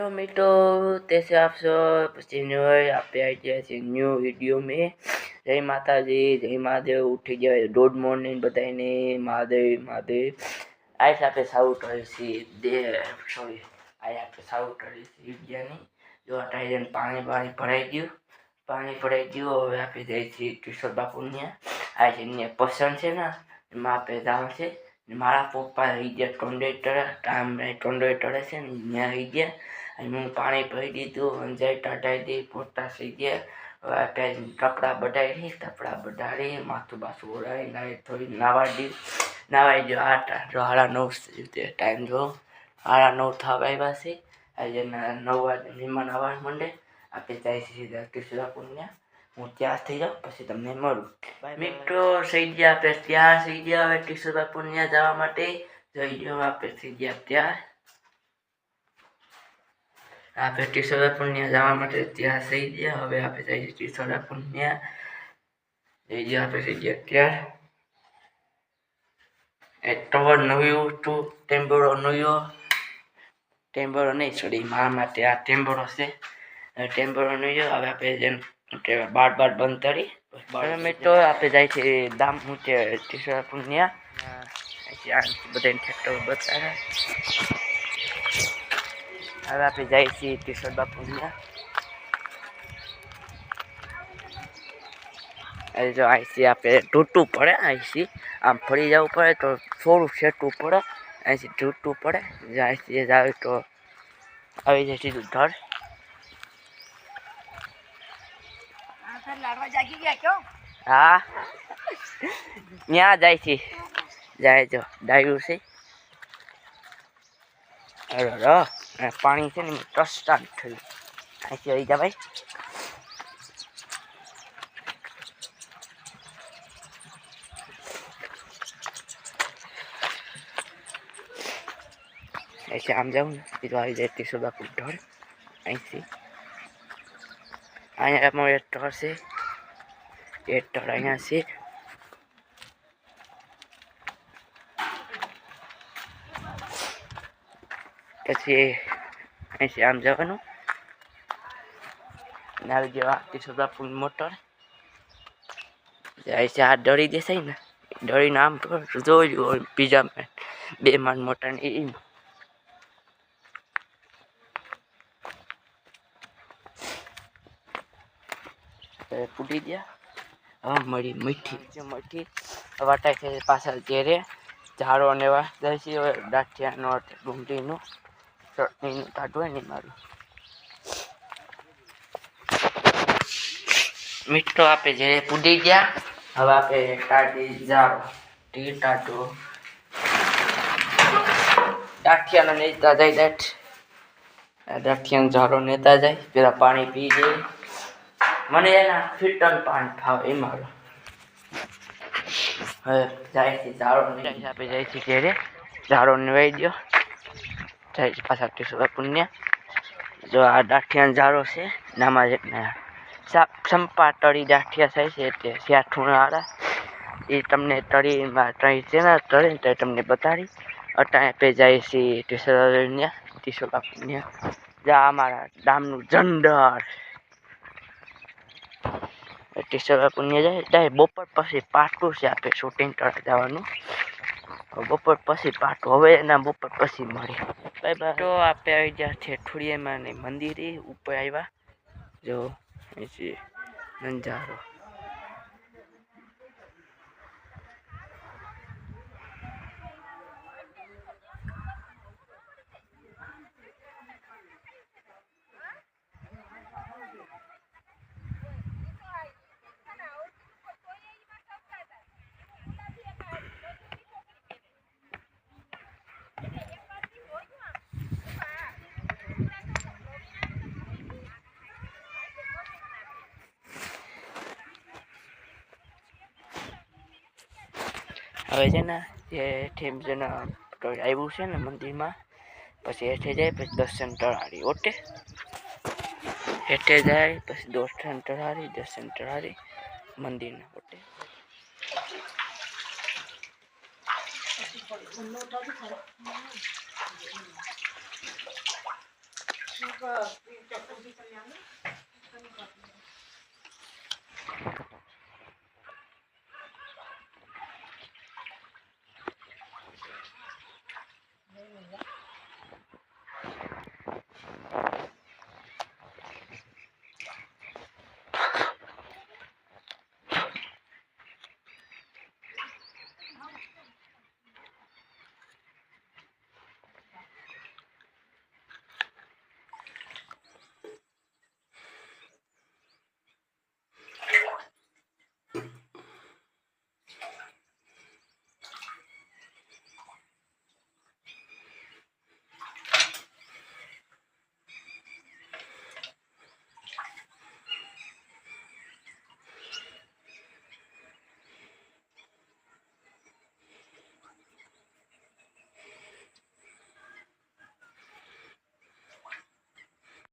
Hello मित्रों, कैसे आप सब। सिन्योर आप पे आई गया न्यू वीडियो में। जय माता जी, जय महादेव। उठी गया गुड मॉर्निंग बताइने। महादेव महादेव। आज आप साउथ सॉरी आज आप साउथ विद्यानी जो टाइजन पानी भराई गયું હવે આપણે જઈએ છીએ કિશોર બાપુને આજે એને પસંદ છે ને એમાં આપણે જાણ છે મારા પપ્પા રહી ગયા કંડક્ટર ટાઈમ કંડક્ટર છે ને ત્યાં રહી ગયા અને હું પાણી ભરી દીધું અંજાઈ ટાટાઈ પોતા થઈ ગયા હવે આપણે કપડાં બધાડી માથું બાથું ઓળાવી થોડી નાવાઈ ગયો આ સાડા 9 ટાઈમ જો સાડા 9 થવા આવ્યા છે આજે 9 વાગે મહેમાન આવવા માંડે આપણે જાય સીધા કિશોર બાપુને હું ત્યાં થઈ જાઉં પછી તમને મળું મિત્રો થઈ ગયા આપણે ત્યાં થઈ ગયા હવે કિશોર બાપુને જવા માટે જઈ ગયો આપણે થઈ ગયા ત્યાં આપણે કિશોર બાપુને જવા માટે ત્યાં થઈ ગયા હવે આપણે જઈએ કિશોર બાપુને જઈ ગયા આપણે થઈ ગયા ત્યાં ટવર નવ્યું તું ટેમ્બોરો નવ્યો ટેમ્બોરો નહીં સોરી મારા માટે આ ટેમ્બોરો છે ટેમ્બોરો નવ્યો હવે આપણે જેમ બાર બંધ કરી મિત્રો આપણે જાય છે દામ હું છે કિશોર બાપુને બધા ટ્રેક્ટર બતાવે હવે આપણે જાય છીએ કિશોર બાપુને જો અહીંથી આપણે તૂટવું પડે અહીંથી આમ ફરી જવું પડે તો થોડું સેટવું પડે અહીંથી તૂટવું પડે અહીંથી જાવ તો આવી જાય સીધું ઘર હા ત્યાં જાય છે જાય જો ડાયું છે અરે પાણી છે ને ટસ્ટા થયું અહીંથી આવી જા ભાઈ ऐसे आम जाऊँ ना तो आई जाए किशोर बापू ढोर ऐसे अँ ढोर से एक ढोर अँ से પછી ऐसे आम जवानू जो किशोर बापू मोटर ऐसे हाथ डरी देसाई ने डरी नाम जो बीजा में बे मान मोटर ફૂટી ગયા હવે મળી મીઠી વટાઈ છે પાછા ઘેરે ઝાડો ને એવા જાય છે દાંઠિયાનો ડુંગળીનું ચટણીનું ટાટું હોય ને મારું મિત્રો આપણે ઘેરે ફૂટી ગયા હવે આપણે ટાટી ઝાડો ટાટો દાંઠિયાનો નેતા જાય દાંઠિયાનો ઝાડો નેતા જાય પેલા પાણી પી જાય મને એના ફિટન પાન ખાવ એ મારો હવે જાય છે ઝાડો આપણે જાય છે ઘેરે ઝાડો નિવાઈ ગયો જાય છે પાછા કિશોર બાપુને જો આ દાંઠિયાનો ઝાડો છે નામાં જ સંપા તળી દાંઠિયા થાય છે એટલે સ્યાઠુંવાળા એ તમને તળીમાં તળી છે ને તળે ને તો તમને બતાડી અટાણે પે જાય છે કિશોર બાપુને જા અમારા ગામનું જંડર કિશોર બાપુને જાય બપોર પછી પાટું છે આપણે શૂટિંગ કરવા જવાનું બપોર પછી પાટું હવે એના બપોર પછી મળે બાય બાય તો આપણે આવી ગયા છે ઠુડિયામાં ને મંદિરે ઉપર આવ્યા જો નજારો હવે છે ને જે ઠેમ છે ને આવ્યું છે ને મંદિરમાં પછી હેઠે જાય પછી દર્શન ટળારી ઓકે હેઠે જાય પછી દર્શન ટળારી મંદિરના ઓકે ચક્કુ થી કરી